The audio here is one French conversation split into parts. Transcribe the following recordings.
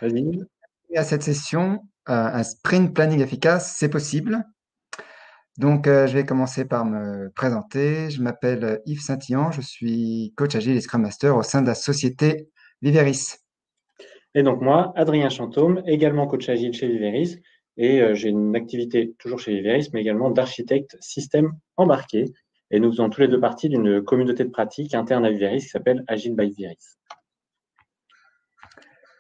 Vas-y. Et à cette session, un sprint planning efficace, c'est possible. Donc, je vais commencer par me présenter. Je m'appelle Yves Saint-Yan, je suis coach agile et Scrum Master au sein de la société Viveris. Et donc moi, Adrien Chantôme, également coach agile chez Viveris, et j'ai une activité toujours chez Viveris, mais également d'architecte système embarqué. Et nous faisons tous les deux partie d'une communauté de pratique interne à Viveris qui s'appelle Agile by Viveris.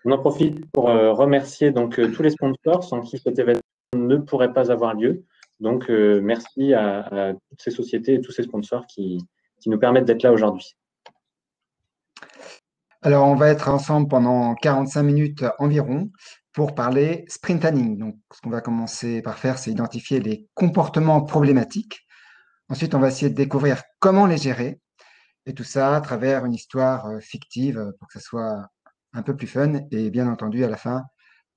On en profite pour remercier donc tous les sponsors sans qui cet événement ne pourrait pas avoir lieu. Donc merci à toutes ces sociétés et tous ces sponsors qui nous permettent d'être là aujourd'hui. Alors, on va être ensemble pendant 45 minutes environ pour parler sprint planning. Donc, ce qu'on va commencer par faire, c'est identifier les comportements problématiques. Ensuite, on va essayer de découvrir comment les gérer. Et tout ça à travers une histoire fictive pour que ça soit un peu plus fun. Et bien entendu, à la fin,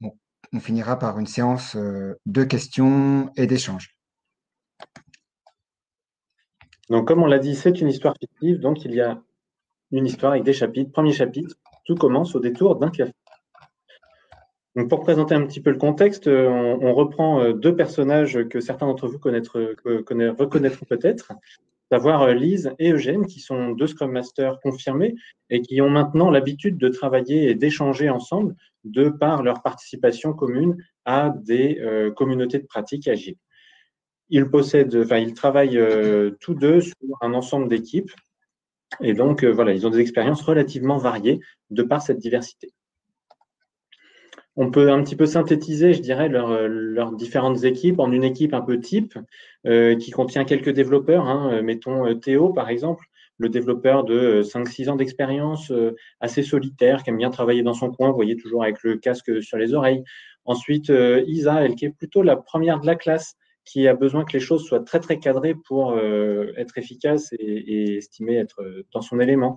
bon, on finira par une séance de questions et d'échanges. Donc comme on l'a dit, c'est une histoire fictive, donc il y a une histoire avec des chapitres. Premier chapitre, tout commence au détour d'un café. Donc pour présenter un petit peu le contexte, on reprend deux personnages que certains d'entre vous reconnaîtront peut-être, à savoir Lise et Eugène, qui sont deux Scrum Masters confirmés et qui ont maintenant l'habitude de travailler et d'échanger ensemble de par leur participation commune à des communautés de pratique agiles. Ils travaillent tous deux sur un ensemble d'équipes et donc voilà, ils ont des expériences relativement variées de par cette diversité. On peut un petit peu synthétiser, je dirais, leurs différentes équipes en une équipe un peu type qui contient quelques développeurs. Mettons Théo, par exemple, le développeur de 5-6 ans d'expérience, assez solitaire, qui aime bien travailler dans son coin, vous voyez, toujours avec le casque sur les oreilles. Ensuite, Isa, elle qui est plutôt la première de la classe, qui a besoin que les choses soient très, très cadrées pour être efficace et estimer être dans son élément.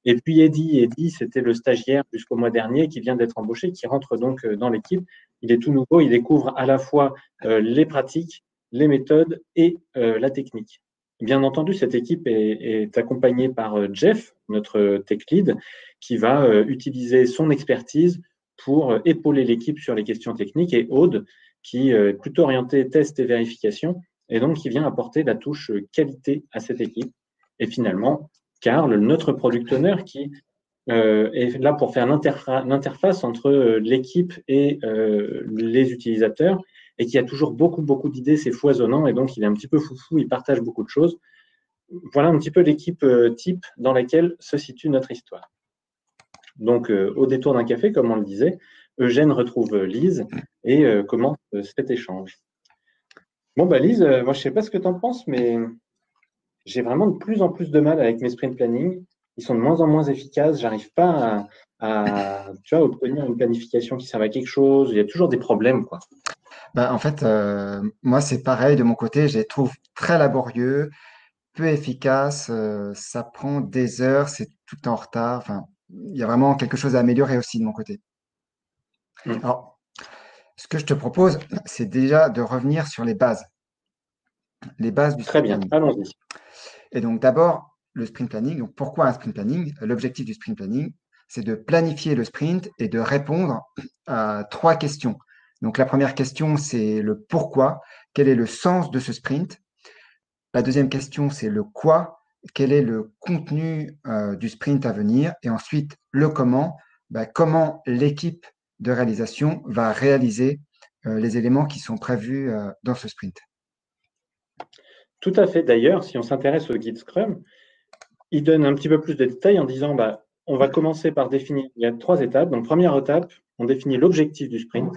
Et puis Eddy, c'était le stagiaire jusqu'au mois dernier qui vient d'être embauché, qui rentre donc dans l'équipe. Il est tout nouveau, il découvre à la fois les pratiques, les méthodes et la technique. Bien entendu, cette équipe est accompagnée par Jeff, notre tech lead, qui va utiliser son expertise pour épauler l'équipe sur les questions techniques, et Aude, qui est plutôt orientée test et vérification, et donc qui vient apporter la touche qualité à cette équipe. Et finalement, Karl, notre product owner, qui est là pour faire l'interface entre l'équipe et les utilisateurs et qui a toujours beaucoup, beaucoup d'idées, c'est foisonnant et donc il est un petit peu foufou, il partage beaucoup de choses. Voilà un petit peu l'équipe type dans laquelle se situe notre histoire. Donc, au détour d'un café, comme on le disait, Eugène retrouve Lise et commence cet échange. Bon, bah Lise, moi je ne sais pas ce que tu en penses, mais j'ai vraiment de plus en plus de mal avec mes sprint planning. Ils sont de moins en moins efficaces. J'arrive pas tu vois, obtenir une planification qui serve à quelque chose. Il y a toujours des problèmes, quoi. Bah, en fait, moi, c'est pareil de mon côté. Je les trouve très laborieux, peu efficaces. Ça prend des heures, c'est tout en retard. Enfin, il y a vraiment quelque chose à améliorer aussi de mon côté. Mm. Alors, ce que je te propose, c'est déjà de revenir sur les bases du Très sprint bien, planning. allons-y. Et donc, d'abord, le sprint planning. Donc, pourquoi un sprint planning? L'objectif du sprint planning, c'est de planifier le sprint et de répondre à trois questions. Donc, la première question, c'est le pourquoi. Quel est le sens de ce sprint? La deuxième question, c'est le quoi. Quel est le contenu du sprint à venir? Et ensuite, le comment. Bah, comment l'équipe de réalisation va réaliser les éléments qui sont prévus dans ce sprint. Tout à fait. D'ailleurs, si on s'intéresse au guide Scrum, il donne un petit peu plus de détails en disant, bah, on va commencer par définir, il y a 3 étapes. Donc, première étape, on définit l'objectif du sprint.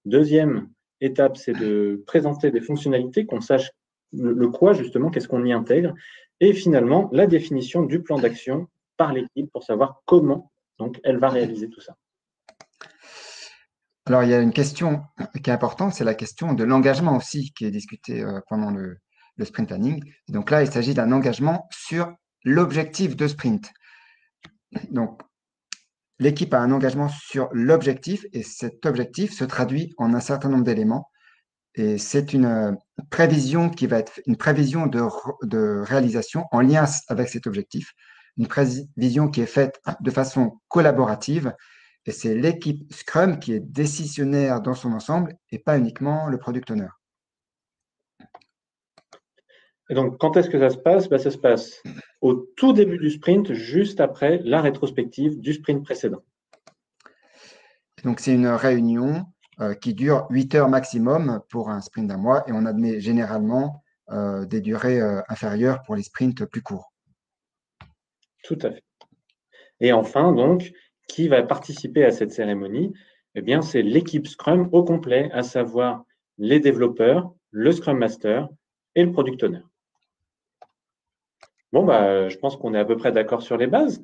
Deuxième étape, c'est de présenter des fonctionnalités, qu'on sache le quoi, justement, qu'est-ce qu'on y intègre. Et finalement, la définition du plan d'action par l'équipe pour savoir comment donc, elle va réaliser tout ça. Alors, il y a une question qui est importante, c'est la question de l'engagement aussi, qui est discutée pendant le sprint planning. Et donc là, il s'agit d'un engagement sur l'objectif de sprint. Donc, l'équipe a un engagement sur l'objectif et cet objectif se traduit en un certain nombre d'éléments. Et c'est une prévision qui va être une prévision de réalisation en lien avec cet objectif, une prévision qui est faite de façon collaborative et c'est l'équipe Scrum qui est décisionnaire dans son ensemble et pas uniquement le product owner. Et donc, quand est-ce que ça se passe? Ça se passe au tout début du sprint, juste après la rétrospective du sprint précédent. Donc, c'est une réunion qui dure 8 heures maximum pour un sprint d'un mois et on admet généralement des durées inférieures pour les sprints plus courts. Tout à fait. Et enfin, donc, qui va participer à cette cérémonie? Eh bien, c'est l'équipe Scrum au complet, à savoir les développeurs, le Scrum Master et le Product Owner. Bon, je pense qu'on est à peu près d'accord sur les bases.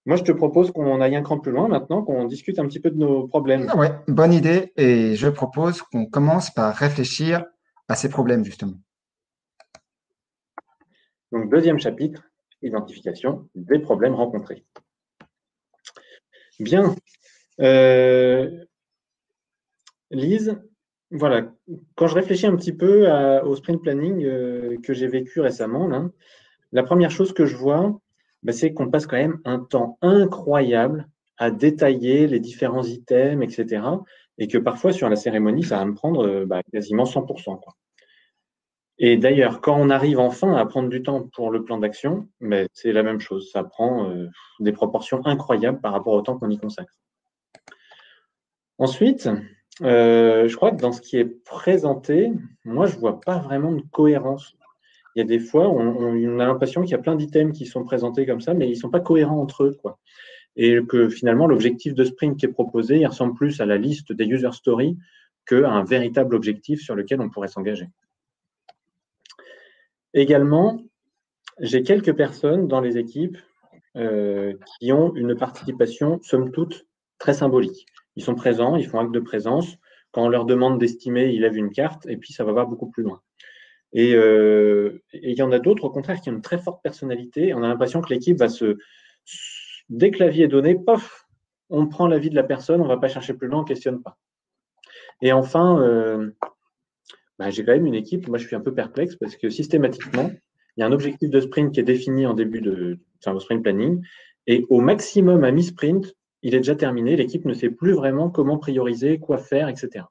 Moi, je te propose qu'on aille un cran plus loin maintenant, qu'on discute un petit peu de nos problèmes. Ouais, bonne idée. Et je propose qu'on commence par réfléchir à ces problèmes, justement. Donc, deuxième chapitre, identification des problèmes rencontrés. Bien. Lise, voilà, quand je réfléchis un petit peu au sprint planning que j'ai vécu récemment, là, la première chose que je vois, c'est qu'on passe quand même un temps incroyable à détailler les différents items, etc. Et que parfois, sur la cérémonie, ça va me prendre quasiment 100%, quoi. Et d'ailleurs, quand on arrive enfin à prendre du temps pour le plan d'action, c'est la même chose. Ça prend des proportions incroyables par rapport au temps qu'on y consacre. Ensuite, je crois que dans ce qui est présenté, moi, je ne vois pas vraiment de cohérence. Il y a des fois, on a l'impression qu'il y a plein d'items qui sont présentés comme ça, mais ils ne sont pas cohérents entre eux, quoi. Et que finalement, l'objectif de sprint qui est proposé, il ressemble plus à la liste des user stories qu'à un véritable objectif sur lequel on pourrait s'engager. Également, j'ai quelques personnes dans les équipes qui ont une participation, somme toute, très symbolique. Ils sont présents, ils font acte de présence. Quand on leur demande d'estimer, ils lèvent une carte et puis ça va beaucoup plus loin. Et il y en a d'autres, au contraire, qui ont une très forte personnalité. On a l'impression que l'équipe va dès que l'avis est donné, pof, on prend l'avis de la personne, on ne va pas chercher plus loin, on ne questionne pas. Et enfin, j'ai quand même une équipe, moi je suis un peu perplexe parce que systématiquement, il y a un objectif de sprint qui est défini en début au sprint planning, et au maximum à mi-sprint, il est déjà terminé, l'équipe ne sait plus vraiment comment prioriser, quoi faire, etc.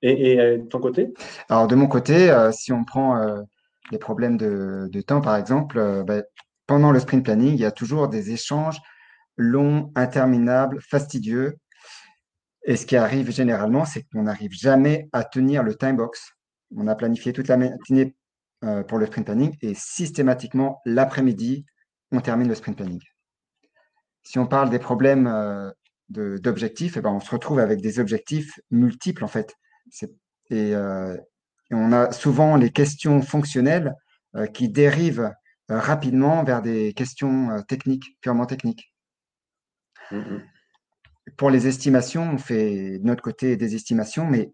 Et de ton côté? Alors, de mon côté, si on prend les problèmes de temps, par exemple, pendant le sprint planning, il y a toujours des échanges longs, interminables, fastidieux. Et ce qui arrive généralement, c'est qu'on n'arrive jamais à tenir le time box. On a planifié toute la matinée pour le sprint planning et systématiquement, l'après-midi, on termine le sprint planning. Si on parle des problèmes d'objectifs, on se retrouve avec des objectifs multiples en fait. Et on a souvent les questions fonctionnelles qui dérivent rapidement vers des questions techniques, purement techniques. Pour les estimations, on fait de notre côté des estimations, mais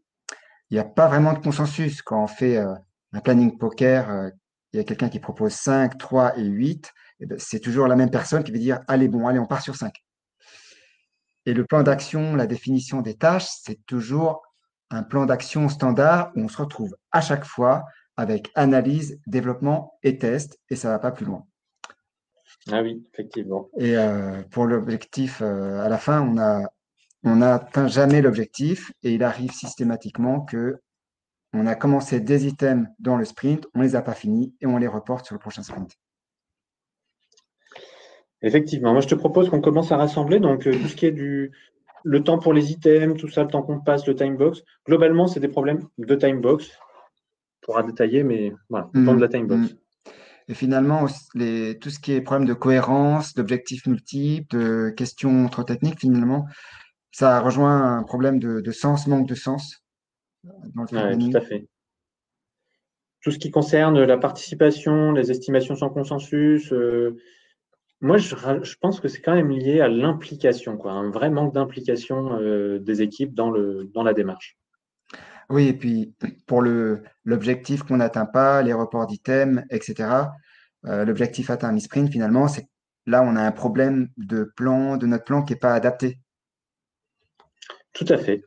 il n'y a pas vraiment de consensus. Quand on fait un planning poker, il y a quelqu'un qui propose 5, 3 et 8. C'est toujours la même personne qui va dire allez, on part sur 5. Et le plan d'action, la définition des tâches, c'est toujours un plan d'action standard où on se retrouve à chaque fois avec analyse, développement et test, et ça ne va pas plus loin. Ah oui, effectivement. Et pour l'objectif, à la fin, on n'atteint jamais l'objectif et il arrive systématiquement que on a commencé des items dans le sprint, on ne les a pas finis et on les reporte sur le prochain sprint. Effectivement. Moi, je te propose qu'on commence à rassembler donc tout ce qui est le temps pour les items, tout ça, le temps qu'on passe, le time box. Globalement, c'est des problèmes de time box. On pourra détailler, mais voilà, le temps de la time box. Et finalement, tout ce qui est problème de cohérence, d'objectifs multiples, de questions trop techniques, finalement, ça rejoint un problème de sens, manque de sens dans le sprint planning. Tout à fait. Tout ce qui concerne la participation, les estimations sans consensus, moi, je pense que c'est quand même lié à l'implication, quoi, un vrai manque d'implication des équipes dans la démarche. Oui, et puis pour l'objectif qu'on n'atteint pas, les reports d'items, etc., l'objectif atteint à mi-sprint, finalement, c'est là, on a un problème de notre plan qui n'est pas adapté. Tout à fait.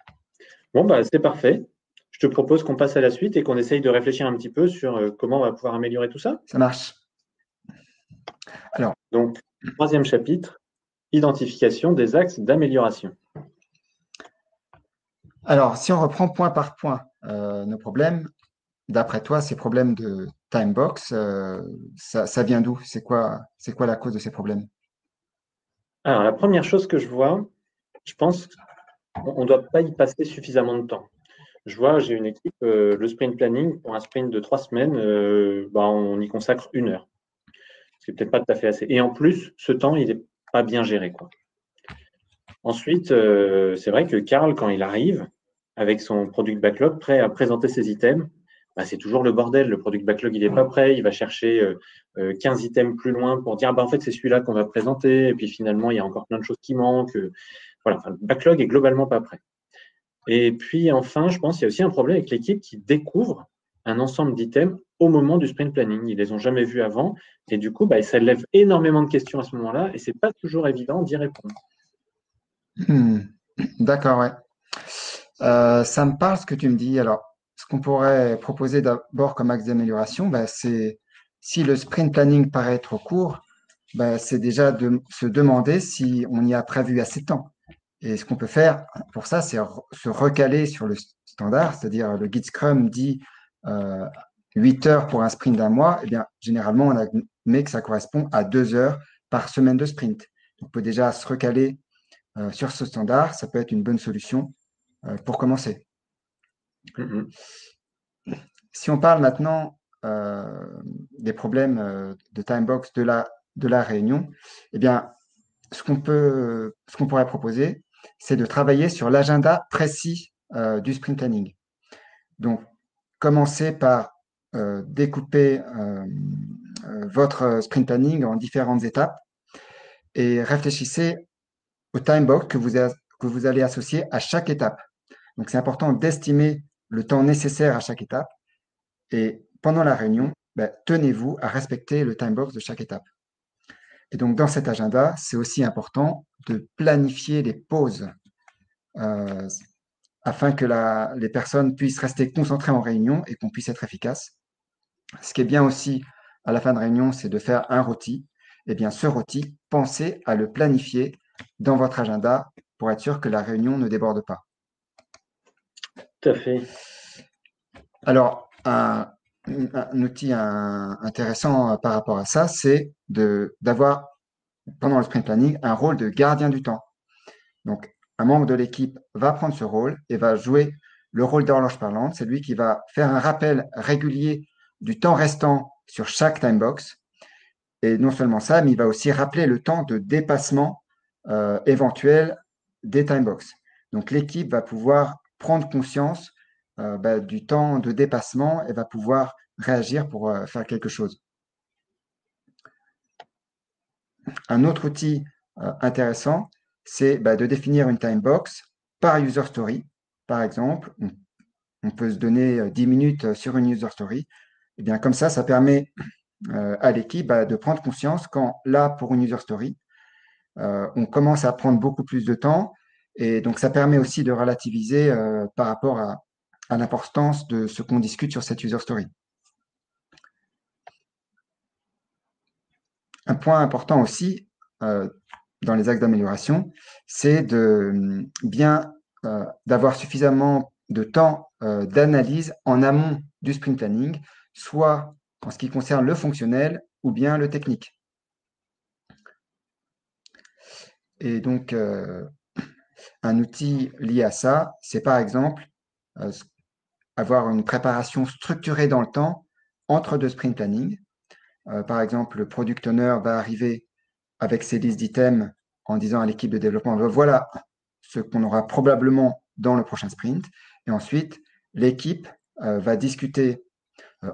Bon, c'est parfait. Je te propose qu'on passe à la suite et qu'on essaye de réfléchir un petit peu sur comment on va pouvoir améliorer tout ça. Ça marche. Alors, donc, troisième chapitre, identification des axes d'amélioration. Alors, si on reprend point par point nos problèmes, d'après toi, ces problèmes de timebox, ça vient d'où? C'est quoi la cause de ces problèmes? Alors, la première chose que je vois, je pense qu'on ne doit pas y passer suffisamment de temps. Je vois, j'ai une équipe, le sprint planning, pour un sprint de 3 semaines, on y consacre 1 heure. C'est peut-être pas tout à fait assez. Et en plus, ce temps, il n'est pas bien géré, quoi. Ensuite, c'est vrai que Karl, quand il arrive avec son product backlog prêt à présenter ses items, c'est toujours le bordel. Le product backlog, il n'est pas prêt. Il va chercher 15 items plus loin pour dire, en fait, c'est celui-là qu'on va présenter. Et puis finalement, il y a encore plein de choses qui manquent. Voilà, le backlog est globalement pas prêt. Et puis enfin, je pense qu'il y a aussi un problème avec l'équipe qui découvre un ensemble d'items au moment du sprint planning. Ils les ont jamais vus avant. Et du coup, ça lève énormément de questions à ce moment-là. Et c'est pas toujours évident d'y répondre. D'accord, ouais. Ça me parle ce que tu me dis. Alors, ce qu'on pourrait proposer d'abord comme axe d'amélioration, c'est si le sprint planning paraît trop court, c'est déjà de se demander si on y a prévu assez de temps. Et ce qu'on peut faire pour ça, c'est se recaler sur le standard, c'est-à-dire le guide Scrum dit 8 heures pour un sprint d'un mois. Eh bien, généralement, on admet que ça correspond à 2 heures par semaine de sprint. On peut déjà se recaler sur ce standard. Ça peut être une bonne solution pour commencer. Si on parle maintenant des problèmes de timebox de la réunion, eh bien, ce qu'on pourrait proposer, c'est de travailler sur l'agenda précis du sprint planning. Donc, commencez par découper votre sprint planning en différentes étapes et réfléchissez au timebox que vous allez associer à chaque étape. Donc, c'est important d'estimer le temps nécessaire à chaque étape. Et pendant la réunion, tenez-vous à respecter le timebox de chaque étape. Et donc, dans cet agenda, c'est aussi important de planifier les pauses afin que les personnes puissent rester concentrées en réunion et qu'on puisse être efficace. Ce qui est bien aussi à la fin de réunion, c'est de faire un rôti. Eh bien, ce rôti, pensez à le planifier dans votre agenda pour être sûr que la réunion ne déborde pas. Tout à fait. Alors, un outil intéressant par rapport à ça, c'est d'avoir, pendant le sprint planning, un rôle de gardien du temps. Donc, un membre de l'équipe va prendre ce rôle et va jouer le rôle d'horloge parlante. C'est lui qui va faire un rappel régulier du temps restant sur chaque timebox. Et non seulement ça, mais il va aussi rappeler le temps de dépassement éventuel des timebox. Donc, l'équipe va pouvoir prendre conscience du temps de dépassement et va pouvoir réagir pour faire quelque chose. Un autre outil intéressant, c'est de définir une timebox par user story. Par exemple, on peut se donner 10 minutes sur une user story. Et bien, comme ça permet à l'équipe de prendre conscience quand, là, pour une user story, on commence à prendre beaucoup plus de temps. Et donc, ça permet aussi de relativiser par rapport à l'importance de ce qu'on discute sur cette user story. Un point important aussi dans les axes d'amélioration, c'est d'avoir suffisamment de temps d'analyse en amont du sprint planning, soit en ce qui concerne le fonctionnel ou bien le technique. Et donc, un outil lié à ça, c'est par exemple avoir une préparation structurée dans le temps entre deux sprint planning. Par exemple, le product owner va arriver avec ses listes d'items en disant à l'équipe de développement, voilà ce qu'on aura probablement dans le prochain sprint. Et ensuite, l'équipe va discuter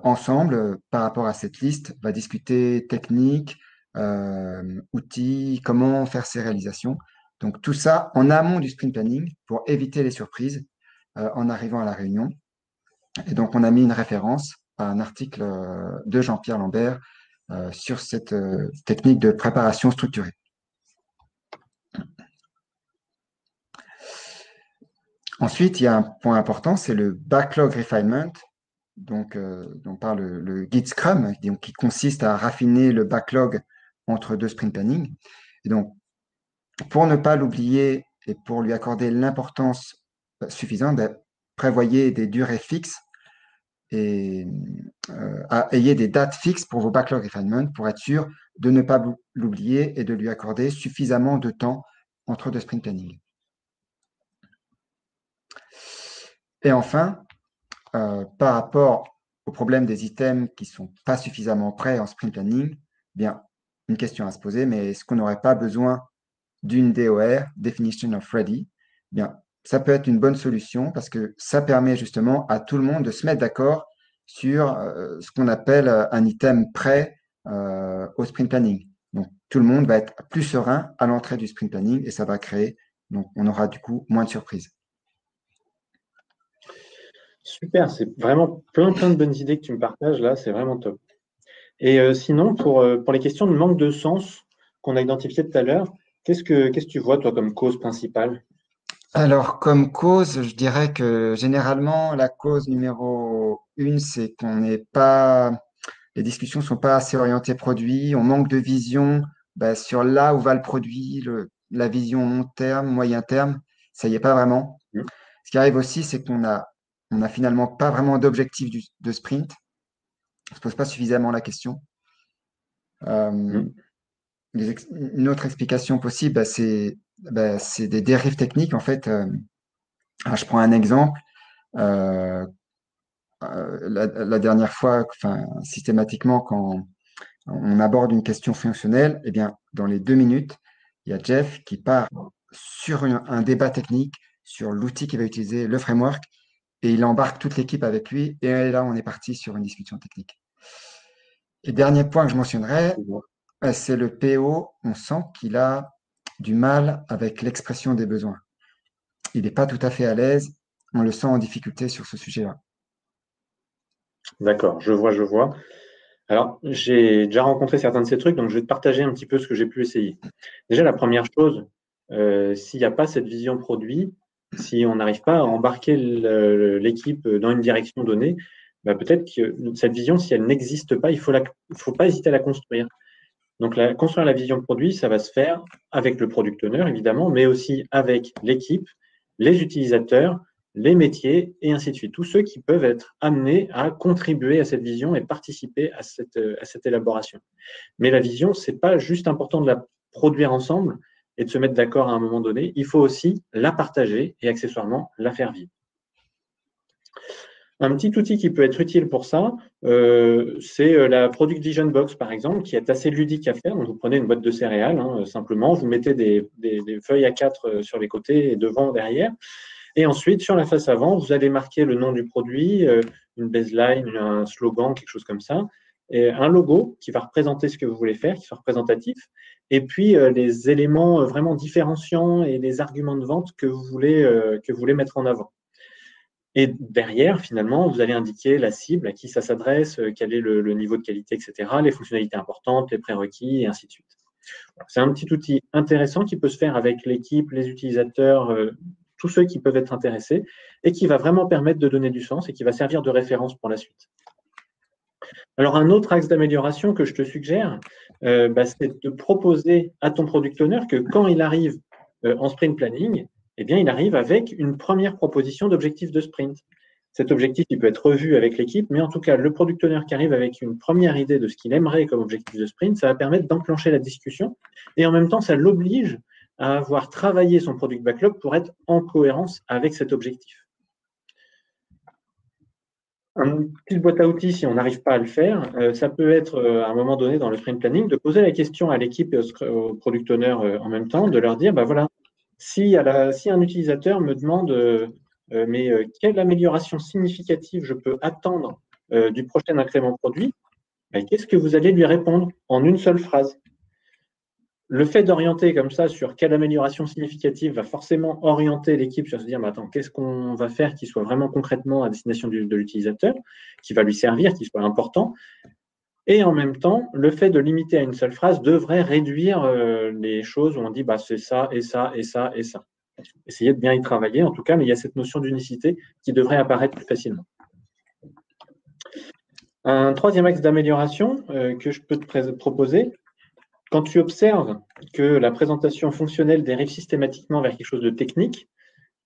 ensemble par rapport à cette liste, va discuter technique, outils, comment faire ces réalisations. Donc tout ça en amont du sprint planning pour éviter les surprises en arrivant à la réunion. Et donc on a mis une référence à un article de Jean-Pierre Lambert sur cette technique de préparation structurée. Ensuite, il y a un point important, c'est le backlog refinement, donc, dont parle le guide Scrum, qui consiste à raffiner le backlog entre deux sprint planning. Et donc, pour ne pas l'oublier et pour lui accorder l'importance suffisante, prévoyez des durées fixes et ayez des dates fixes pour vos backlog refinement pour être sûr de ne pas l'oublier et de lui accorder suffisamment de temps entre deux sprint planning. Et enfin, par rapport au problème des items qui ne sont pas suffisamment prêts en sprint planning, bien, une question à se poser, mais est-ce qu'on n'aurait pas besoin d'une DOR, Definition of Ready? Bien, ça peut être une bonne solution parce que ça permet justement à tout le monde de se mettre d'accord sur ce qu'on appelle un item prêt au sprint planning. Donc, tout le monde va être plus serein à l'entrée du sprint planning et ça va créer, donc on aura du coup moins de surprises. Super, c'est vraiment plein de bonnes idées que tu me partages là, c'est vraiment top. Et sinon, pour les questions de manque de sens qu'on a identifiées tout à l'heure, qu'est-ce que tu vois, toi, comme cause principale? Alors, comme cause, je dirais que généralement, la cause numéro une, c'est qu'on n'est pas, les discussions ne sont pas assez orientées produit, on manque de vision sur là où va le produit, la vision long terme, moyen terme, ça y est pas vraiment. Mmh. Ce qui arrive aussi, c'est on a finalement pas vraiment d'objectif de sprint. On se pose pas suffisamment la question. Mmh. Une autre explication possible, c'est des dérives techniques. En fait, je prends un exemple. Euh, la dernière fois, enfin, systématiquement, quand on aborde une question fonctionnelle, eh bien, dans les 2 minutes, il y a Jeff qui part sur un débat technique sur l'outil qu'il va utiliser, le framework, et il embarque toute l'équipe avec lui. Et là, on est parti sur une discussion technique. Et dernier point que je mentionnerai, c'est le PO. On sent qu'il a du mal avec l'expression des besoins. Il n'est pas tout à fait à l'aise. On le sent en difficulté sur ce sujet-là. D'accord, je vois. Alors, j'ai déjà rencontré certains de ces trucs, donc je vais te partager un petit peu ce que j'ai pu essayer. Déjà, la première chose, s'il n'y a pas cette vision produit, si on n'arrive pas à embarquer l'équipe dans une direction donnée, peut-être que cette vision, si elle n'existe pas, il faut pas hésiter à la construire. Donc, construire la vision produit, ça va se faire avec le product owner, évidemment, mais aussi avec l'équipe, les utilisateurs, les métiers, et ainsi de suite. Tous ceux qui peuvent être amenés à contribuer à cette vision et participer à cette élaboration. Mais la vision, ce n'est pas juste important de la produire ensemble et de se mettre d'accord à un moment donné. Il faut aussi la partager et accessoirement la faire vivre. Un petit outil qui peut être utile pour ça, c'est la Product Vision Box, par exemple, qui est assez ludique à faire. Donc, vous prenez une boîte de céréales, simplement, vous mettez des feuilles A4 sur les côtés et devant, derrière. Et ensuite, sur la face avant, vous allez marquer le nom du produit, une baseline, un slogan, quelque chose comme ça, et un logo qui va représenter ce que vous voulez faire, qui soit représentatif, et puis les éléments vraiment différenciants et les arguments de vente que vous voulez mettre en avant. Et derrière, finalement, vous allez indiquer la cible, à qui ça s'adresse, quel est le niveau de qualité, etc., les fonctionnalités importantes, les prérequis, et ainsi de suite. C'est un petit outil intéressant qui peut se faire avec l'équipe, les utilisateurs, tous ceux qui peuvent être intéressés, et qui va vraiment permettre de donner du sens et qui va servir de référence pour la suite. Alors, un autre axe d'amélioration que je te suggère, c'est de proposer à ton product owner que quand il arrive en sprint planning, eh bien, il arrive avec une première proposition d'objectif de sprint. Cet objectif, il peut être revu avec l'équipe, mais en tout cas, le product owner qui arrive avec une première idée de ce qu'il aimerait comme objectif de sprint, ça va permettre d'enclencher la discussion et en même temps, ça l'oblige à avoir travaillé son product backlog pour être en cohérence avec cet objectif. Une petite boîte à outils, si on n'arrive pas à le faire, ça peut être à un moment donné dans le sprint planning de poser la question à l'équipe et au product owner en même temps, de leur dire, voilà, si un utilisateur me demande mais quelle amélioration significative je peux attendre du prochain incrément produit, qu'est-ce que vous allez lui répondre en une seule phrase? Le fait d'orienter comme ça sur quelle amélioration significative va forcément orienter l'équipe sur se dire, attends, qu'est-ce qu'on va faire qui soit vraiment concrètement à destination de l'utilisateur, qui va lui servir, qui soit important. Et en même temps, le fait de limiter à une seule phrase devrait réduire les choses où on dit, c'est ça, et ça, et ça, et ça. Essayez de bien y travailler, en tout cas, mais il y a cette notion d'unicité qui devrait apparaître plus facilement. Un troisième axe d'amélioration que je peux te proposer, Quand tu observes que la présentation fonctionnelle dérive systématiquement vers quelque chose de technique,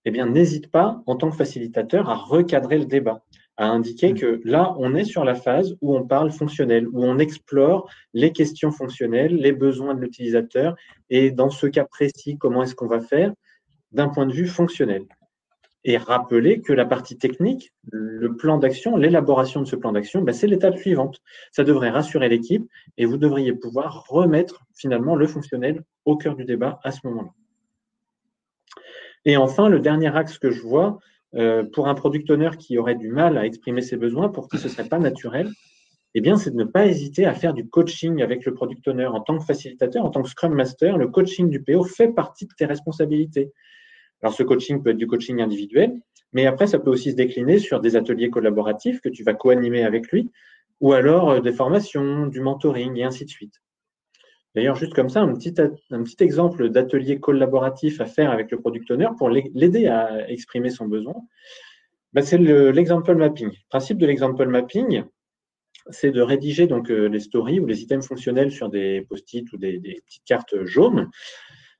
eh bien, n'hésite pas, en tant que facilitateur, à recadrer le débat, à indiquer que là, on est sur la phase où on parle fonctionnel, où on explore les questions fonctionnelles, les besoins de l'utilisateur, et dans ce cas précis, comment est-ce qu'on va faire d'un point de vue fonctionnel. Et rappeler que la partie technique, le plan d'action, l'élaboration de ce plan d'action, c'est l'étape suivante. Ça devrait rassurer l'équipe et vous devriez pouvoir remettre finalement le fonctionnel au cœur du débat à ce moment-là. Et enfin, le dernier axe que je vois, pour un product owner qui aurait du mal à exprimer ses besoins, pour qui ce ne serait pas naturel, eh bien, c'est de ne pas hésiter à faire du coaching avec le product owner. En tant que facilitateur, en tant que Scrum Master, le coaching du PO fait partie de tes responsabilités. Alors, ce coaching peut être du coaching individuel, mais après, ça peut aussi se décliner sur des ateliers collaboratifs que tu vas co-animer avec lui, ou alors des formations, du mentoring, et ainsi de suite. D'ailleurs, juste comme ça, un petit exemple d'atelier collaboratif à faire avec le product owner pour l'aider à exprimer son besoin, c'est l'example mapping. Le principe de l'example mapping, c'est de rédiger donc les stories ou les items fonctionnels sur des post-it ou des petites cartes jaunes.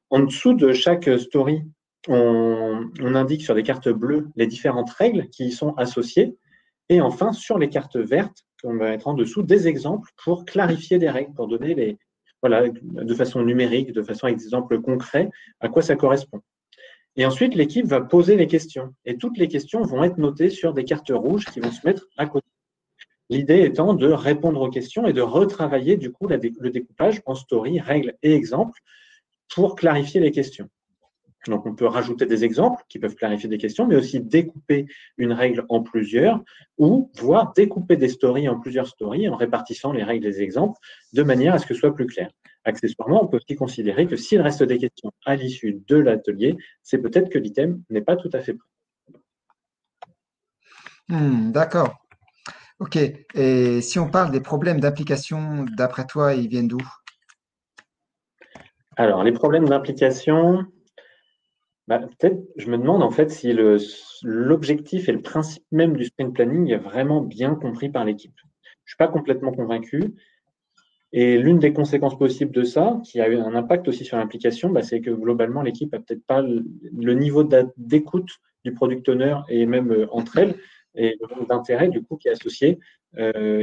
En dessous de chaque story, on indique sur des cartes bleues les différentes règles qui y sont associées. Et enfin, sur les cartes vertes, on va mettre en dessous des exemples pour clarifier des règles, pour donner de façon numérique, de façon avec des exemples concrets, à quoi ça correspond. Et ensuite, l'équipe va poser les questions. Et toutes les questions vont être notées sur des cartes rouges qui vont se mettre à côté. L'idée étant de répondre aux questions et de retravailler du coup le découpage en story, règles et exemples pour clarifier les questions. Donc, on peut rajouter des exemples qui peuvent clarifier des questions, mais aussi découper une règle en plusieurs ou voire découper des stories en plusieurs stories en répartissant les règles et les exemples de manière à ce que ce soit plus clair. Accessoirement, on peut aussi considérer que s'il reste des questions à l'issue de l'atelier, c'est peut-être que l'item n'est pas tout à fait prêt. D'accord. OK. Et si on parle des problèmes d'implication, d'après toi, ils viennent d'où? Alors, les problèmes d'implication, peut-être, je me demande en fait si l'objectif et le principe même du sprint planning est vraiment bien compris par l'équipe. Je ne suis pas complètement convaincu. Et l'une des conséquences possibles de ça, qui a eu un impact aussi sur l'implication, c'est que globalement, l'équipe n'a peut-être pas le niveau d'écoute du product owner et même entre elles, et le nombre d'intérêt du coup qui est associé,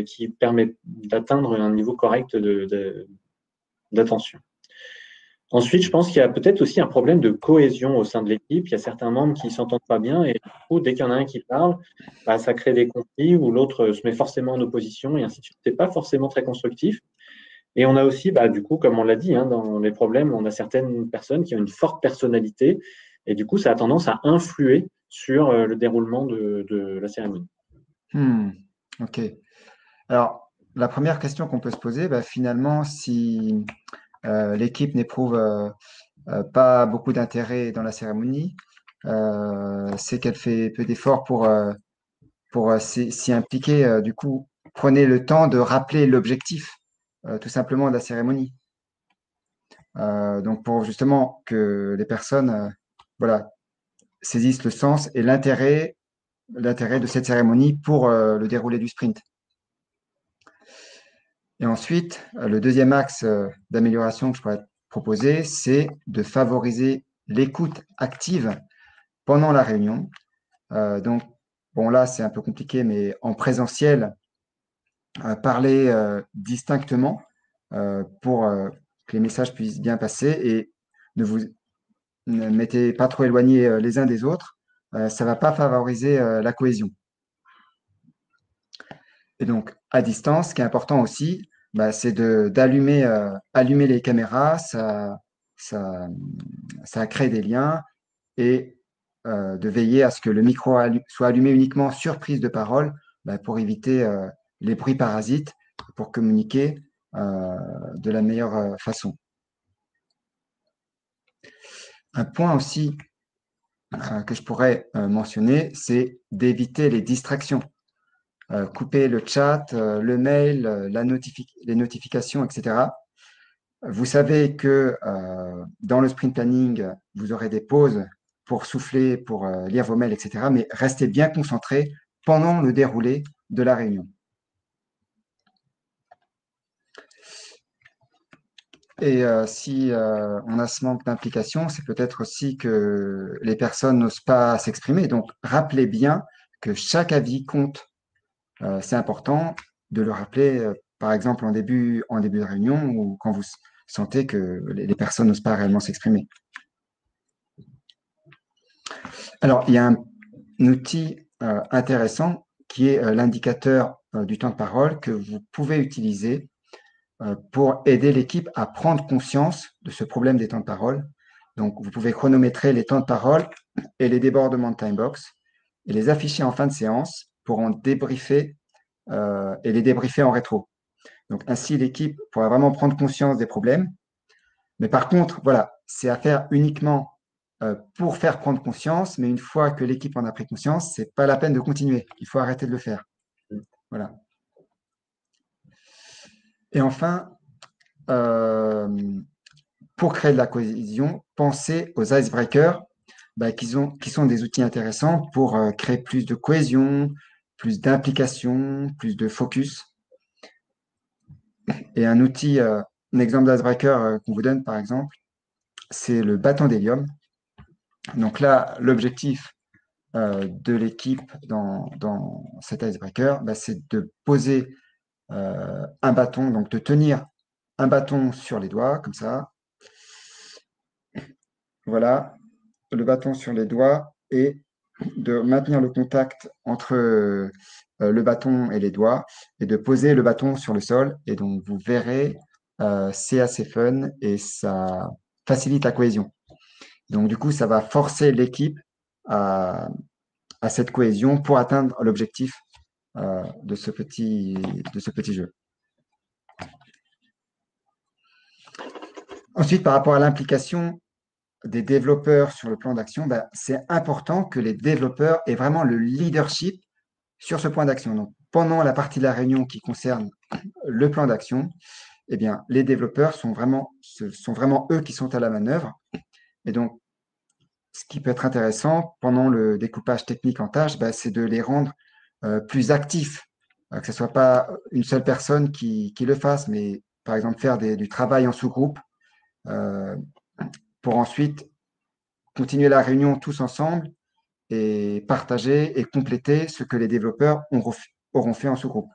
qui permet d'atteindre un niveau correct d'attention. Ensuite, je pense qu'il y a peut-être aussi un problème de cohésion au sein de l'équipe. Il y a certains membres qui ne s'entendent pas bien et du coup, dès qu'il y en a un qui parle, ça crée des conflits où l'autre se met forcément en opposition et ainsi de suite. Ce n'est pas forcément très constructif. Et on a aussi, du coup, comme on l'a dit, dans les problèmes, on a certaines personnes qui ont une forte personnalité et du coup, ça a tendance à influer sur le déroulement de la cérémonie. OK. Alors, la première question qu'on peut se poser, finalement, si l'équipe n'éprouve pas beaucoup d'intérêt dans la cérémonie, c'est qu'elle fait peu d'efforts pour s'y impliquer. Du coup, prenez le temps de rappeler l'objectif, tout simplement, de la cérémonie. Donc, pour justement que les personnes saisissent le sens et l'intérêt de cette cérémonie pour le déroulé du sprint. Et ensuite, le deuxième axe d'amélioration que je pourrais proposer, c'est de favoriser l'écoute active pendant la réunion. Donc, bon, là, c'est un peu compliqué, mais en présentiel, parler distinctement pour que les messages puissent bien passer et ne mettez pas trop éloignés les uns des autres. Ça ne va pas favoriser la cohésion. Et donc, à distance, ce qui est important aussi, c'est d'allumer allumer les caméras, ça crée des liens et de veiller à ce que le micro soit allumé uniquement sur prise de parole pour éviter les bruits parasites, pour communiquer de la meilleure façon. Un point aussi que je pourrais mentionner, c'est d'éviter les distractions. Couper le chat, le mail, les notifications, etc. Vous savez que dans le sprint planning, vous aurez des pauses pour souffler, pour lire vos mails, etc. Mais restez bien concentré pendant le déroulé de la réunion. Et si on a ce manque d'implication, c'est peut-être aussi que les personnes n'osent pas s'exprimer. Donc, rappelez bien que chaque avis compte. C'est important de le rappeler, par exemple, en début de réunion ou quand vous sentez que les personnes n'osent pas réellement s'exprimer. Alors, il y a un outil intéressant qui est l'indicateur du temps de parole que vous pouvez utiliser pour aider l'équipe à prendre conscience de ce problème des temps de parole. Donc, vous pouvez chronométrer les temps de parole et les débordements de timebox et les afficher en fin de séance pour en débriefer et les débriefer en rétro. Donc, ainsi, l'équipe pourra vraiment prendre conscience des problèmes. Mais par contre, voilà, c'est à faire uniquement pour faire prendre conscience. Mais une fois que l'équipe en a pris conscience, c'est pas la peine de continuer. Il faut arrêter de le faire. Voilà. Et enfin, euh, pour créer de la cohésion, pensez aux icebreakers qui sont des outils intéressants pour créer plus de cohésion, plus d'implication, plus de focus. Et un outil, un exemple d'icebreaker qu'on vous donne par exemple, c'est le bâton d'hélium. Donc là, l'objectif de l'équipe dans cet icebreaker, c'est de poser un bâton, donc de tenir un bâton sur les doigts, comme ça. Voilà, le bâton sur les doigts et de maintenir le contact entre le bâton et les doigts et de poser le bâton sur le sol. Et donc, vous verrez, c'est assez fun et ça facilite la cohésion. Donc, du coup, ça va forcer l'équipe à, à cette cohésion pour atteindre l'objectif de ce petit jeu. Ensuite, par rapport à l'implication des développeurs sur le plan d'action, c'est important que les développeurs aient vraiment le leadership sur ce point d'action. Donc, pendant la partie de la réunion qui concerne le plan d'action, eh bien, les développeurs ce sont vraiment eux qui sont à la manœuvre. Et donc, ce qui peut être intéressant pendant le découpage technique en tâches, c'est de les rendre plus actifs, que ce ne soit pas une seule personne qui le fasse, mais par exemple faire du travail en sous-groupe euh, pour ensuite continuer la réunion tous ensemble et partager et compléter ce que les développeurs auront fait en sous-groupe.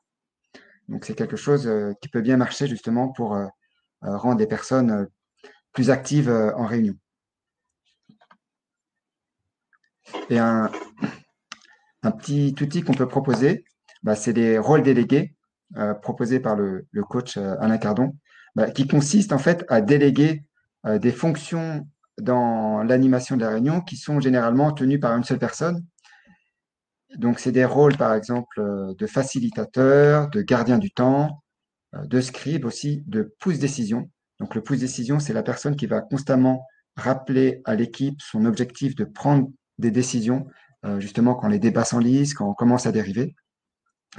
Donc, c'est quelque chose qui peut bien marcher justement pour rendre les personnes plus actives en réunion. Et un petit outil qu'on peut proposer, c'est les rôles délégués proposés par le coach Alain Cardon, qui consiste en fait à déléguer des fonctions dans l'animation de la réunion qui sont généralement tenues par une seule personne. Donc, c'est des rôles, par exemple, de facilitateur, de gardien du temps, de scribe aussi, de pouce-décision. Donc, le pouce-décision, c'est la personne qui va constamment rappeler à l'équipe son objectif de prendre des décisions, justement quand les débats s'enlisent, quand on commence à dériver.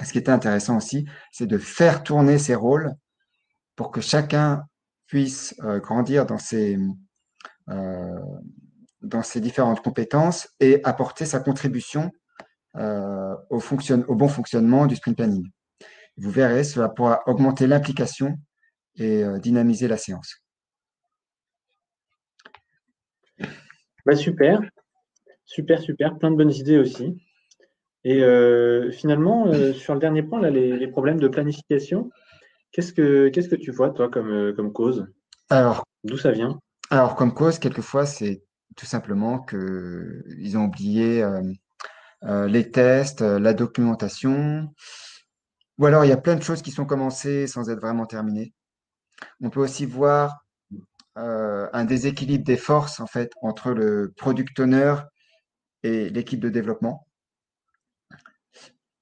Ce qui était intéressant aussi, c'est de faire tourner ces rôles pour que chacun puisse grandir euh, dans ses différentes compétences et apporter sa contribution au bon fonctionnement du sprint planning. Vous verrez, cela pourra augmenter l'implication et dynamiser la séance. Super, super, super, plein de bonnes idées aussi. Et finalement, sur le dernier point, là, les problèmes de planification, qu'est-ce que tu vois, toi, comme cause? Alors, D'où ça vient? alors, comme cause, quelquefois, c'est tout simplement qu'ils ont oublié les tests, la documentation, ou alors il y a plein de choses qui sont commencées sans être vraiment terminées. On peut aussi voir un déséquilibre des forces en fait entre le product owner et l'équipe de développement.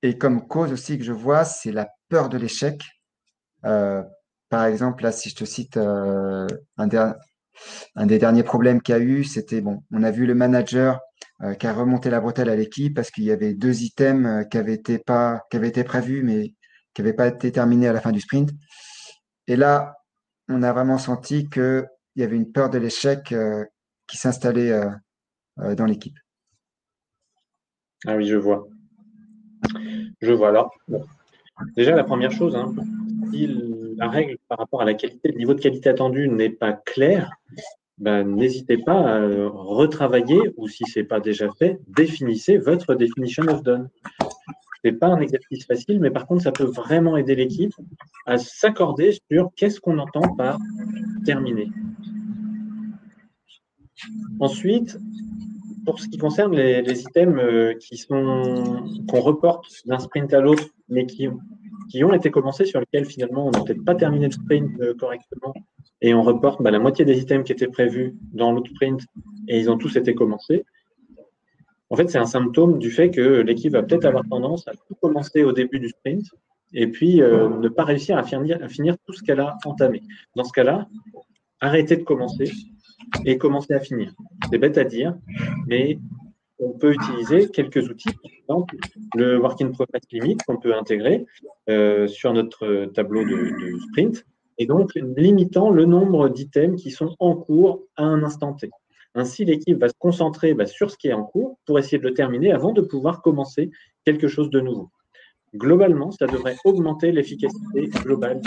Et comme cause aussi que je vois, c'est la peur de l'échec. Euh, Par exemple, là, si je te cite un des derniers problèmes qu'il y a eu, c'était, bon, on a vu le manager qui a remonté la bretelle à l'équipe parce qu'il y avait deux items qui avaient été prévus, mais qui n'avaient pas été terminés à la fin du sprint. Et là, on a vraiment senti qu'il y avait une peur de l'échec qui s'installait dans l'équipe. Ah oui, je vois. Je vois. Alors, bon, déjà, la première chose, hein, si la règle par rapport à la qualité, le niveau de qualité attendu n'est pas clair, n'hésitez pas à retravailler, ou si ce n'est pas déjà fait, définissez votre definition of done. Ce n'est pas un exercice facile, mais par contre, ça peut vraiment aider l'équipe à s'accorder sur qu'est-ce qu'on entend par terminer. Ensuite, pour ce qui concerne les items qu'on reporte d'un sprint à l'autre, mais qui ont été commencés, sur lesquels finalement on n'a peut-être pas terminé le sprint correctement, et on reporte la moitié des items qui étaient prévus dans l'autre sprint, et ils ont tous été commencés. En fait, c'est un symptôme du fait que l'équipe va peut-être avoir tendance à tout commencer au début du sprint, et puis ne pas réussir à finir tout ce qu'elle a entamé. Dans ce cas-là, arrêtez de commencer et commencer à finir. C'est bête à dire, mais on peut utiliser quelques outils, par exemple le Work in Progress Limit qu'on peut intégrer sur notre tableau de sprint, et donc limitant le nombre d'items qui sont en cours à un instant T. Ainsi, l'équipe va se concentrer sur ce qui est en cours pour essayer de le terminer avant de pouvoir commencer quelque chose de nouveau. Globalement, ça devrait augmenter l'efficacité globale.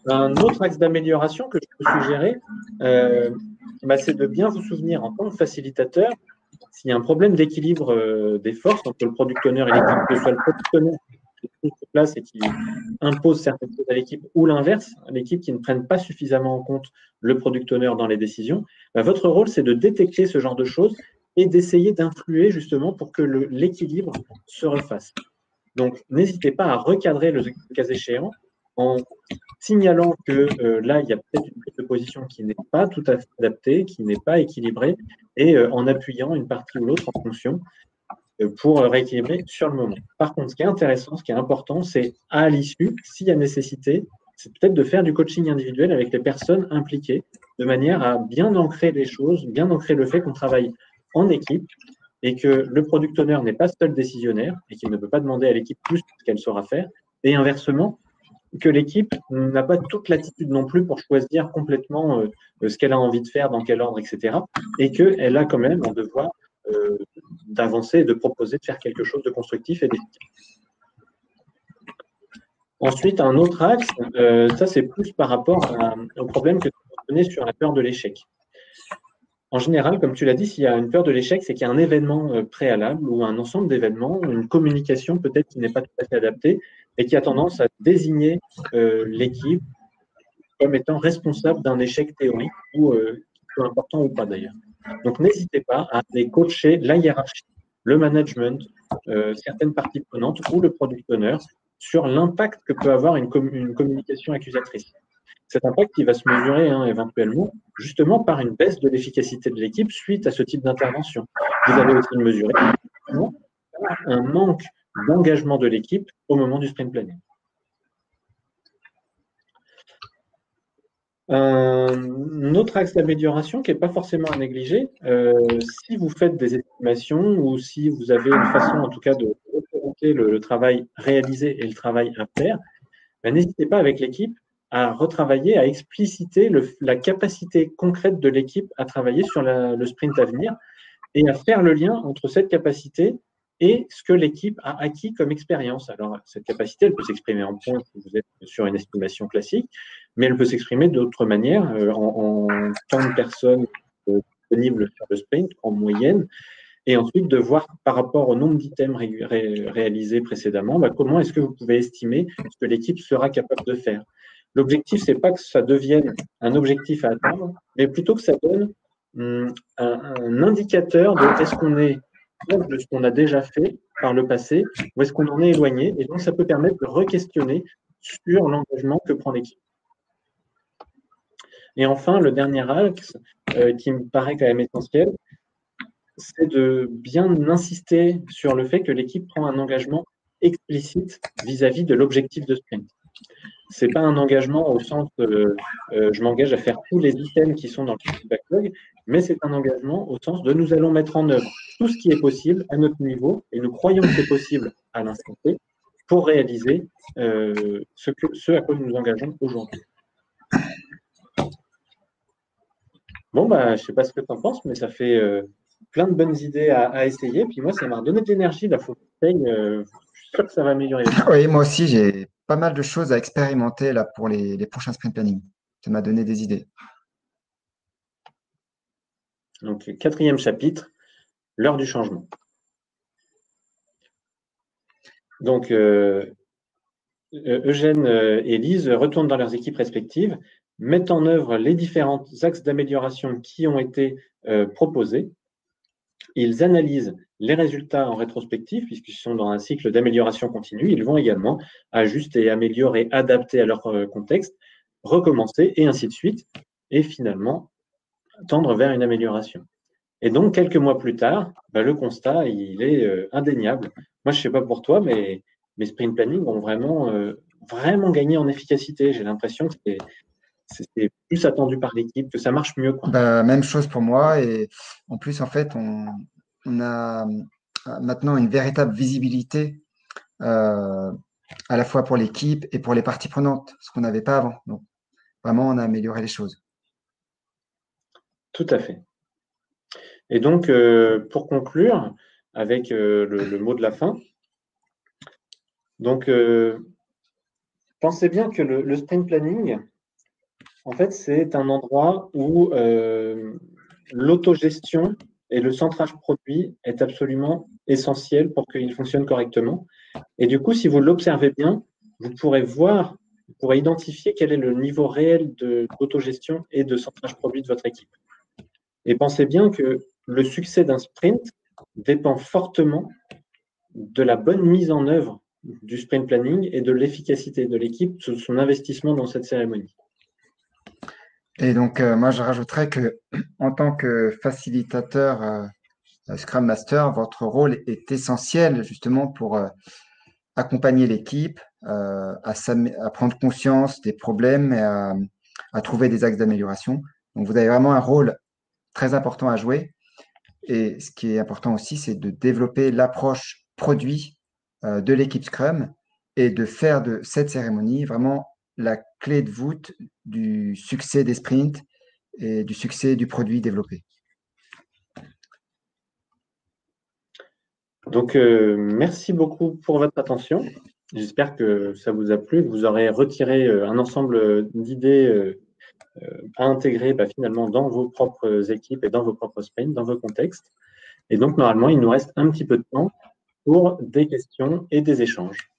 Un autre axe d'amélioration que je peux suggérer, c'est de bien vous souvenir en tant que facilitateur, s'il y a un problème d'équilibre des forces entre le product owner et l'équipe, que ce soit le product owner qui est sur place et qui impose certaines choses à l'équipe, ou l'inverse, l'équipe qui ne prenne pas suffisamment en compte le product owner dans les décisions, votre rôle, c'est de détecter ce genre de choses et d'essayer d'influer justement pour que l'équilibre se refasse. Donc, n'hésitez pas à recadrer le cas échéant en signalant que là, il y a peut-être une prise de position qui n'est pas tout à fait adaptée, qui n'est pas équilibrée, et en appuyant une partie ou l'autre en fonction pour rééquilibrer sur le moment. Par contre, ce qui est intéressant, ce qui est important, c'est à l'issue, s'il y a nécessité, c'est peut-être de faire du coaching individuel avec les personnes impliquées, de manière à bien ancrer les choses, bien ancrer le fait qu'on travaille en équipe et que le product owner n'est pas seul décisionnaire et qu'il ne peut pas demander à l'équipe plus ce qu'elle saura faire, et inversement, que l'équipe n'a pas toute l'attitude non plus pour choisir complètement ce qu'elle a envie de faire, dans quel ordre, etc. Et qu'elle a quand même un devoir d'avancer et de proposer de faire quelque chose de constructif et d'efficace. Ensuite, un autre axe, ça c'est plus par rapport au problème que tu mentionnais sur la peur de l'échec. En général, comme tu l'as dit, s'il y a une peur de l'échec, c'est qu'il y a un événement préalable ou un ensemble d'événements, une communication peut-être qui n'est pas tout à fait adaptée et qui a tendance à désigner l'équipe comme étant responsable d'un échec théorique ou peu important ou pas d'ailleurs. Donc, n'hésitez pas à aller coacher la hiérarchie, le management, certaines parties prenantes ou le product owner sur l'impact que peut avoir une communication accusatrice. Cet impact, il va se mesurer éventuellement justement par une baisse de l'efficacité de l'équipe suite à ce type d'intervention. Vous allez aussi le mesurer un manque d'engagement de l'équipe au moment du sprint planning. Un autre axe d'amélioration qui n'est pas forcément à négliger, si vous faites des estimations ou si vous avez une façon en tout cas de représenter le travail réalisé et le travail à faire, n'hésitez pas avec l'équipe à retravailler, à expliciter la capacité concrète de l'équipe à travailler sur le sprint à venir et à faire le lien entre cette capacité et ce que l'équipe a acquis comme expérience. Alors, cette capacité, elle peut s'exprimer en points si vous êtes sur une estimation classique, mais elle peut s'exprimer d'autres manières, en temps de personnes disponibles sur le sprint, en moyenne, et ensuite de voir par rapport au nombre d'items réalisés précédemment, comment est-ce que vous pouvez estimer ce que l'équipe sera capable de faire. L'objectif, ce n'est pas que ça devienne un objectif à atteindre, mais plutôt que ça donne un indicateur de est-ce qu'on est proche de ce qu'on a déjà fait par le passé ou est-ce qu'on en est éloigné. Et donc, ça peut permettre de re-questionner sur l'engagement que prend l'équipe. Et enfin, le dernier axe qui me paraît quand même essentiel, c'est de bien insister sur le fait que l'équipe prend un engagement explicite vis-à-vis de l'objectif de sprint. Ce n'est pas un engagement au sens je m'engage à faire tous les items qui sont dans le backlog, mais c'est un engagement au sens de nous allons mettre en œuvre tout ce qui est possible à notre niveau et nous croyons que c'est possible à l'instant T pour réaliser ce à quoi nous nous engageons aujourd'hui. Bon, je ne sais pas ce que tu en penses, mais ça fait plein de bonnes idées à essayer. Puis moi, ça m'a redonné de l'énergie. Là, faut que sûr que ça va améliorer les choses. Oui, moi aussi, j'ai pas mal de choses à expérimenter là pour les prochains sprint planning. Ça m'a donné des idées. Donc, quatrième chapitre, l'heure du changement. Donc, Eugène et Lise retournent dans leurs équipes respectives, mettent en œuvre les différents axes d'amélioration qui ont été proposés. Ils analysent les résultats en rétrospective, puisqu'ils sont dans un cycle d'amélioration continue. Ils vont également ajuster, améliorer, adapter à leur contexte, recommencer, et ainsi de suite, et finalement tendre vers une amélioration. Et donc, quelques mois plus tard, le constat, il est indéniable. Moi, je ne sais pas pour toi, mais mes sprint planning ont vraiment gagné en efficacité. J'ai l'impression que c'est plus attendu par l'équipe, que ça marche mieux, quoi. Bah, même chose pour moi. Et en plus, en fait, on a maintenant une véritable visibilité à la fois pour l'équipe et pour les parties prenantes, ce qu'on n'avait pas avant. Donc, vraiment, on a amélioré les choses. Tout à fait. Et donc, pour conclure, avec le mot de la fin, donc, pensez bien que le sprint planning, en fait, c'est un endroit où l'autogestion et le centrage produit est absolument essentiel pour qu'il fonctionne correctement. Et du coup, si vous l'observez bien, vous pourrez voir, vous pourrez identifier quel est le niveau réel d'autogestion et de centrage produit de votre équipe. Et pensez bien que le succès d'un sprint dépend fortement de la bonne mise en œuvre du sprint planning et de l'efficacité de l'équipe, de son investissement dans cette cérémonie. Et donc, moi, je rajouterais que en tant que facilitateur Scrum Master, votre rôle est essentiel justement pour accompagner l'équipe à prendre conscience des problèmes et à trouver des axes d'amélioration. Donc, vous avez vraiment un rôle très important à jouer. Et ce qui est important aussi, c'est de développer l'approche produit de l'équipe Scrum et de faire de cette cérémonie vraiment la clé de voûte du succès des sprints et du succès du produit développé. Donc, merci beaucoup pour votre attention. J'espère que ça vous a plu, que vous aurez retiré un ensemble d'idées à intégrer finalement dans vos propres équipes et dans vos propres sprints, dans vos contextes. Et donc, normalement, il nous reste un petit peu de temps pour des questions et des échanges.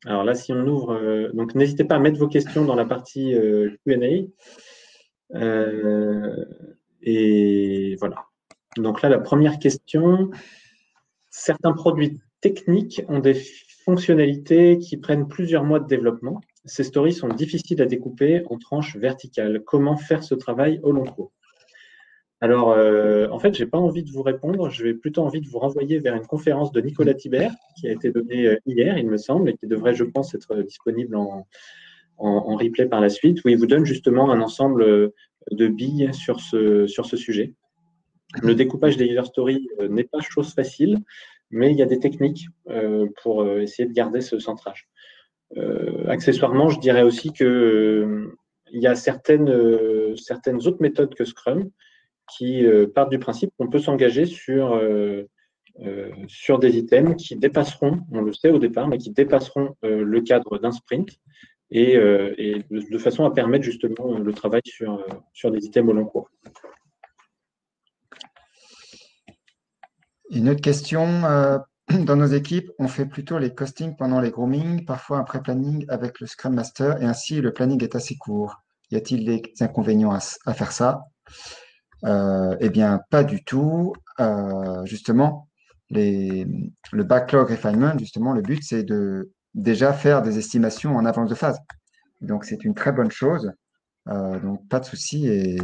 Alors là, si on ouvre, donc n'hésitez pas à mettre vos questions dans la partie Q&A. Et voilà. Donc là, la première question, certains produits techniques ont des fonctionnalités qui prennent plusieurs mois de développement. Ces stories sont difficiles à découper en tranches verticales. Comment faire ce travail au long cours? Alors, en fait, je n'ai pas envie de vous répondre. Je vais plutôt envie de vous renvoyer vers une conférence de Nicolas Thibert qui a été donnée hier, il me semble, et qui devrait, je pense, être disponible en replay par la suite, où il vous donne justement un ensemble de billes sur ce sujet. Le découpage des user stories n'est pas chose facile, mais il y a des techniques pour essayer de garder ce centrage. Accessoirement, je dirais aussi qu'il y a certaines autres méthodes que Scrum qui partent du principe qu'on peut s'engager sur des items qui dépasseront, on le sait au départ, mais qui dépasseront le cadre d'un sprint et de façon à permettre justement le travail sur des items au long cours. Une autre question, dans nos équipes, on fait plutôt les costings pendant les grooming, parfois un pré-planning avec le Scrum Master, et ainsi le planning est assez court. Y a-t-il des inconvénients à faire ça? Eh bien, pas du tout. Justement, le backlog refinement, justement, le but, c'est de déjà faire des estimations en avance de phase. Donc, c'est une très bonne chose. Donc, pas de souci. Et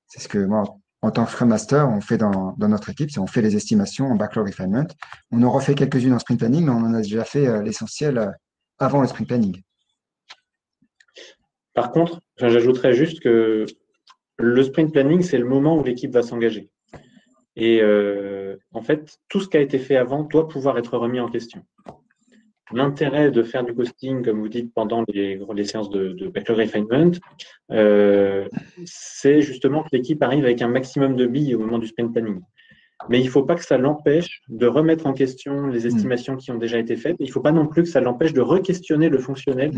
c'est ce que moi, en tant que Scrum Master, on fait dans notre équipe, c'est on fait les estimations en backlog refinement. On en refait quelques-unes en sprint planning, mais on en a déjà fait l'essentiel avant le sprint planning. Par contre, j'ajouterais juste que le sprint planning, c'est le moment où l'équipe va s'engager. Et en fait, tout ce qui a été fait avant doit pouvoir être remis en question. L'intérêt de faire du costing, comme vous dites, pendant les séances de backlog refinement, c'est justement que l'équipe arrive avec un maximum de billes au moment du sprint planning. mais il ne faut pas que ça l'empêche de remettre en question les estimations qui ont déjà été faites. Il ne faut pas non plus que ça l'empêche de re-questionner le fonctionnel.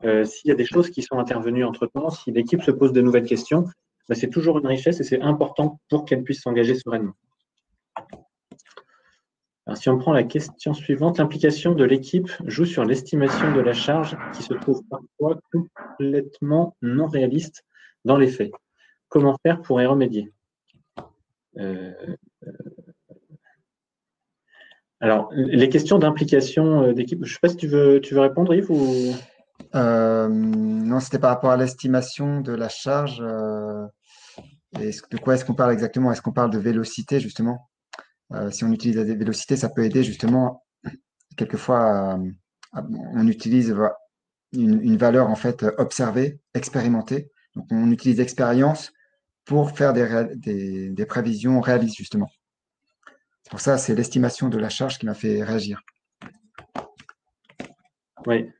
S'il y a des choses qui sont intervenues entre-temps, si l'équipe se pose de nouvelles questions, bah, c'est toujours une richesse et c'est important pour qu'elle puisse s'engager sereinement. Alors, si on prend la question suivante, l'implication de l'équipe joue sur l'estimation de la charge qui se trouve parfois complètement non réaliste dans les faits. Comment faire pour y remédier? Alors, les questions d'implication d'équipe, je ne sais pas si tu veux répondre, Yves, ou... Non, c'était par rapport à l'estimation de la charge. De quoi est-ce qu'on parle exactement? Est-ce qu'on parle de vélocité, justement? Si on utilise la vélocité, ça peut aider justement, quelquefois, on utilise une valeur en fait observée, expérimentée. Donc, on utilise l'expérience pour faire des prévisions réalistes, justement. C'est pour ça, c'est l'estimation de la charge qui m'a fait réagir. Oui.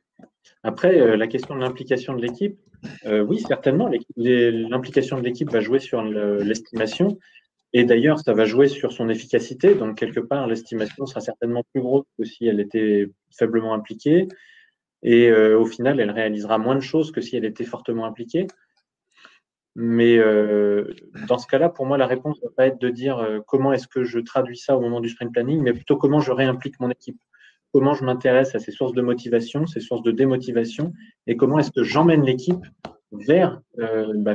Après, la question de l'implication de l'équipe, oui, certainement, l'implication de l'équipe va jouer sur l'estimation. Et d'ailleurs, ça va jouer sur son efficacité. Donc, quelque part, l'estimation sera certainement plus grosse que si elle était faiblement impliquée. Et au final, elle réalisera moins de choses que si elle était fortement impliquée. Mais dans ce cas-là, pour moi, la réponse ne va pas être de dire comment est-ce que je traduis ça au moment du sprint planning, mais plutôt comment je réimplique mon équipe. Comment je m'intéresse à ces sources de motivation, ces sources de démotivation, et comment est-ce que j'emmène l'équipe vers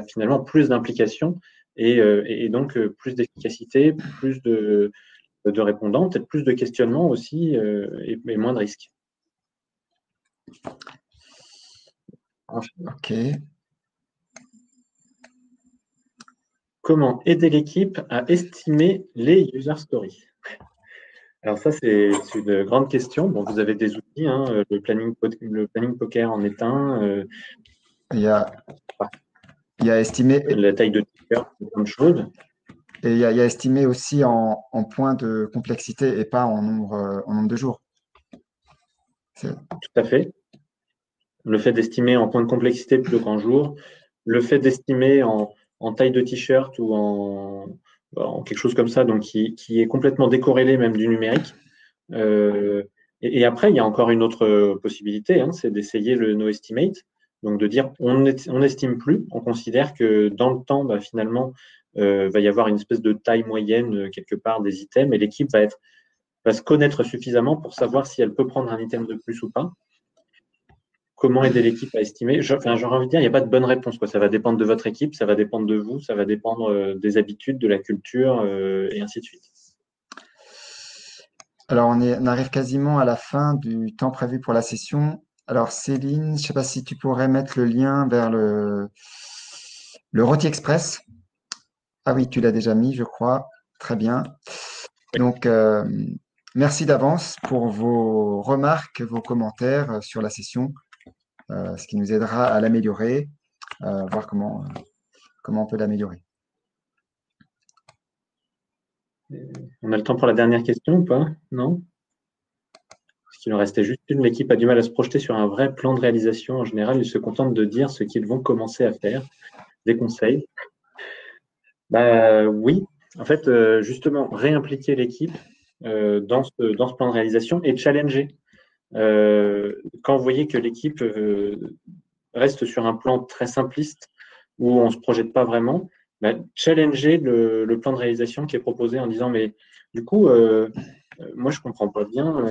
finalement plus d'implication et donc plus d'efficacité, plus de répondants, peut-être plus de questionnements aussi et moins de risques. Ok. Comment aider l'équipe à estimer les user stories? Alors ça, c'est une grande question. Bon, vous avez des outils, hein, le planning poker en est un. Il y a estimé. La taille de t-shirt, plein de choses. Et il y a estimé aussi en points de complexité et pas en nombre de jours. Tout à fait. Le fait d'estimer en point de complexité plutôt qu'en jour. Le fait d'estimer en taille de t-shirt ou en quelque chose comme ça, donc qui est complètement décorrélé même du numérique. Et après, il y a encore une autre possibilité, hein, c'est d'essayer le no estimate. Donc de dire on n'estime plus, on considère que dans le temps, finalement, va y avoir une espèce de taille moyenne quelque part des items et l'équipe va se connaître suffisamment pour savoir si elle peut prendre un item de plus ou pas. Comment aider l'équipe à estimer? J'aurais envie de dire, il n'y a pas de bonne réponse, quoi. Ça va dépendre de votre équipe, ça va dépendre de vous, ça va dépendre des habitudes, de la culture et ainsi de suite. Alors, on arrive quasiment à la fin du temps prévu pour la session. Alors, Céline, je ne sais pas si tu pourrais mettre le lien vers le Rôti Express. Ah oui, tu l'as déjà mis, je crois. Très bien. Donc, merci d'avance pour vos remarques, vos commentaires sur la session, ce qui nous aidera à l'améliorer, voir comment on peut l'améliorer. On a le temps pour la dernière question ou pas? Non? Parce qu'il en restait juste une. L'équipe a du mal à se projeter sur un vrai plan de réalisation. En général, ils se contentent de dire ce qu'ils vont commencer à faire. Des conseils? Oui. En fait, justement, réimpliquer l'équipe dans ce plan de réalisation et challenger. Quand vous voyez que l'équipe reste sur un plan très simpliste où on ne se projette pas vraiment, challenger le plan de réalisation qui est proposé en disant mais du coup, moi je ne comprends pas bien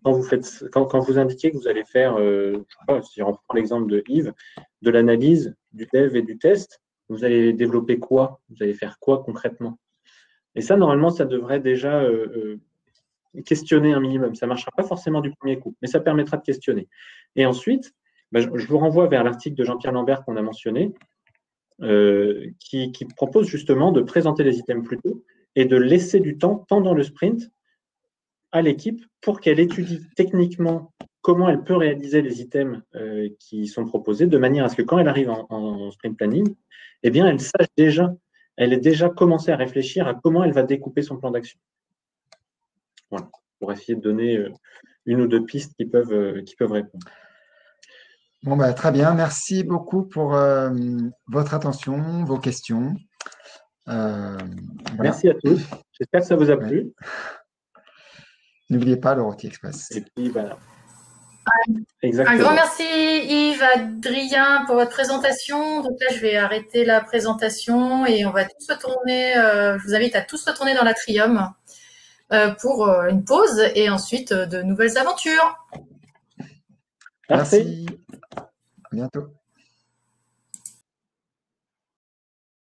quand vous indiquez que vous allez faire, je sais pas, si on prend l'exemple de Yves, de l'analyse, du dev et du test, vous allez développer quoi? Vous allez faire quoi concrètement? Et ça, normalement, ça devrait déjà questionner un minimum. Ça ne marchera pas forcément du premier coup, mais ça permettra de questionner. Et ensuite, je vous renvoie vers l'article de Jean-Pierre Lambert qu'on a mentionné, qui propose justement de présenter les items plus tôt et de laisser du temps pendant le sprint à l'équipe pour qu'elle étudie techniquement comment elle peut réaliser les items qui sont proposés, de manière à ce que quand elle arrive en sprint planning, eh bien, elle sache déjà, elle ait déjà commencé à réfléchir à comment elle va découper son plan d'action. Voilà, pour essayer de donner une ou deux pistes qui peuvent répondre. Bon, très bien. Merci beaucoup pour votre attention, vos questions. Voilà. Merci à tous. J'espère que ça vous a plu. N'oubliez pas le Rôti Express. Et puis, voilà. Un grand merci Yves, Adrien pour votre présentation. Donc là, je vais arrêter la présentation et on va tous retourner. Je vous invite à tous retourner dans l'Atrium pour une pause et ensuite de nouvelles aventures. Merci. À bientôt.